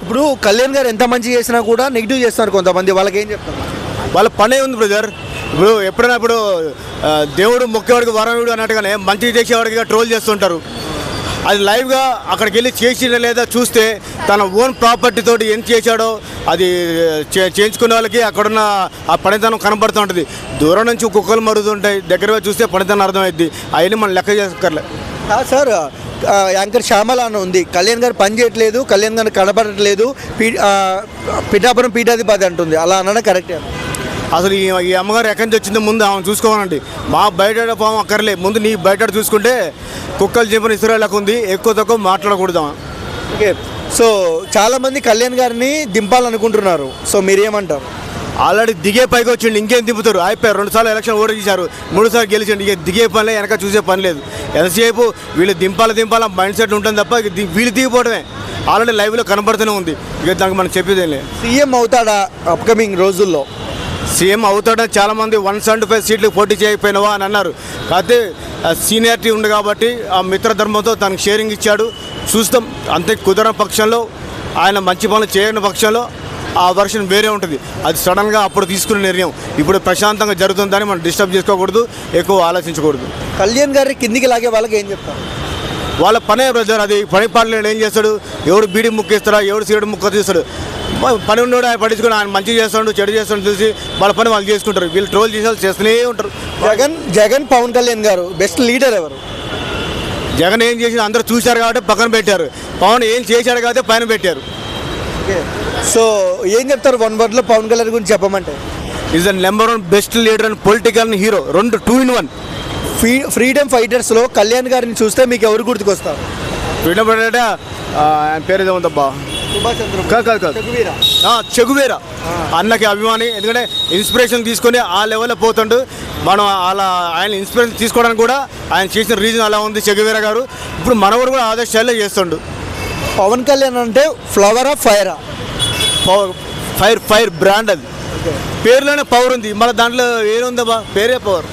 ఇప్పుడు కళ్యాణ్ గారు ఎంత మంచి చేసినా కూడా నెగిటివ్ చేస్తున్నారు కొంతమంది, వాళ్ళకి ఏం చెప్తారు? వాళ్ళ పనే ఉంది బ్రదర్. ఇప్పుడు ఎప్పుడైనా ఇప్పుడు దేవుడు మొక్కేవాడికి వరవుడు అన్నట్టుగానే మంచి చేసేవాడికి ట్రోల్ చేస్తుంటారు. అది లైవ్గా అక్కడికి వెళ్ళి చేసిన లేదా చూస్తే తన ఓన్ ప్రాపర్టీ తోటి ఏం చేశాడో అది చేయించుకునే వాళ్ళకి అక్కడున్న ఆ పనితనం కనబడుతూ ఉంటుంది. దూరం నుంచి కుక్కలు మరుగుతుంటాయి, దగ్గరగా చూస్తే పనితనం అర్థమైద్ది. అవన్నీ మనం లెక్క చేసుకోర్లే. సార్ యాంకర్ శ్యామల అని ఉంది, కళ్యాణ్ గారు పని చేయట్లేదు, కళ్యాణ్ గారు కనబడట్లేదు, పిఠాపురం పీఠాధిపతి అంటుంది, అలా అనడం కరెక్టే? అసలు ఈ అమ్మగారు ఎక్కడి నుంచి వచ్చిందో ముందు ఆమె చూసుకోవాలండి. మా బయట పోవం అక్కర్లే, ముందు నీ బయట చూసుకుంటే కుక్కలు చెప్పిన ఇసురాలకు ఉంది, ఎక్కువ తక్కువ మాట్లాడకూడదు. ఓకే, సో చాలామంది కళ్యాణ్ గారిని దింపాలనుకుంటున్నారు, సో మీరేమంటారు? ఆల్రెడీ దిగే పైకి వచ్చిండు, ఇంకేం దింపుతారు? అయిపోయారు. 2 సార్లు ఎలక్షన్ ఓటు చేశారు, 3 సార్లు గెలిచిండు. ఇక దిగే పనిలే, వెనక చూసే పని లేదు. ఎంతసేపు వీళ్ళు దింపాల మైండ్ సెట్ ఉంటుంది తప్ప వీళ్ళు దిగిపోవడమే ఆల్రెడీ లైవ్లో కనబడుతూనే ఉంది. ఇక దానికి మనం చెప్పేదేం లేదు. సీఎం అవుతాడా అప్కమింగ్ రోజుల్లో? సీఎం అవుతాడని చాలామంది 175 సీట్లు పోటీ చేయకపోయినావా అని అన్నారు. కాకపోతే సీనియారిటీ ఉంది కాబట్టి ఆ మిత్రధర్మంతో తనకు షేరింగ్ ఇచ్చాడు. చూస్తాం. అంతే కుదరని పక్షంలో, ఆయన మంచి పనులు చేయని పక్షంలో ఆ వర్షన్ వేరే ఉంటుంది. అది సడన్గా అప్పుడు తీసుకునే నిర్ణయం. ఇప్పుడు ప్రశాంతంగా జరుగుతుందని మనం డిస్టర్బ్ చేసుకోకూడదు, ఎక్కువ ఆలోచించకూడదు. కళ్యాణ్ గారి కిందికి లాగే వాళ్ళకి ఏం చెప్తారు? వాళ్ళ పనే బ్రదర్, అది పని పాటలు ఏం చేస్తాడు? ఎవడు బీడి ముక్కేస్తాడా, ఎవడు సీడు ముక్క తీస్తాడు? పని ఉన్నాడు, ఆయన పట్టించుకుని ఆయన మంచి చేస్తాడు చెడు చేస్తాడు తెలిసి వాళ్ళ పని వాళ్ళు చేసుకుంటారు. వీళ్ళు ట్రోల్ చేసేవాళ్ళు చేస్తూనే ఉంటారు. జగన్ పవన్ కళ్యాణ్ గారు బెస్ట్ లీడర్ ఎవరు? జగన్ ఏం చేసి అందరూ చూశారు కాబట్టి పక్కన పెట్టారు, పవన్ ఏం చేశాడు కాబట్టి పైన పెట్టారు. సో ఏం చెప్తారు 1 wordలో పవన్ కళ్యాణ్ గురించి చెప్పమంటే? Is the number 1 best leader and political hero, 2 in 1. Freedom ఫైటర్స్లో కళ్యాణ్ గారిని చూస్తే మీకు ఎవరు గుర్తుకొస్తారు? ఫ్రీడమ్ ఫైటర్ ఆయన పేరు ఏదో ఉందబ్బా, చెగువేరా. అన్నకి అభిమాని, ఎందుకంటే ఇన్స్పిరేషన్ తీసుకొని ఆ లెవెల్లో పోతుండు. మనం అలా ఆయన ఇన్స్పిరేషన్ తీసుకోవడానికి కూడా ఆయన చేసిన రీజన్ అలా ఉంది. చెగువేరా గారు ఇప్పుడు మనవరు కూడా ఆదే స్టైల్లో చేస్తుండు. పవన్ కళ్యాణ్ అంటే ఫ్లవరా ఫైరా? ఫైర్ బ్రాండ్, అది పేరులోనే పవర్ ఉంది. మన దాంట్లో ఏముందబ్బా, పేరే పవర్.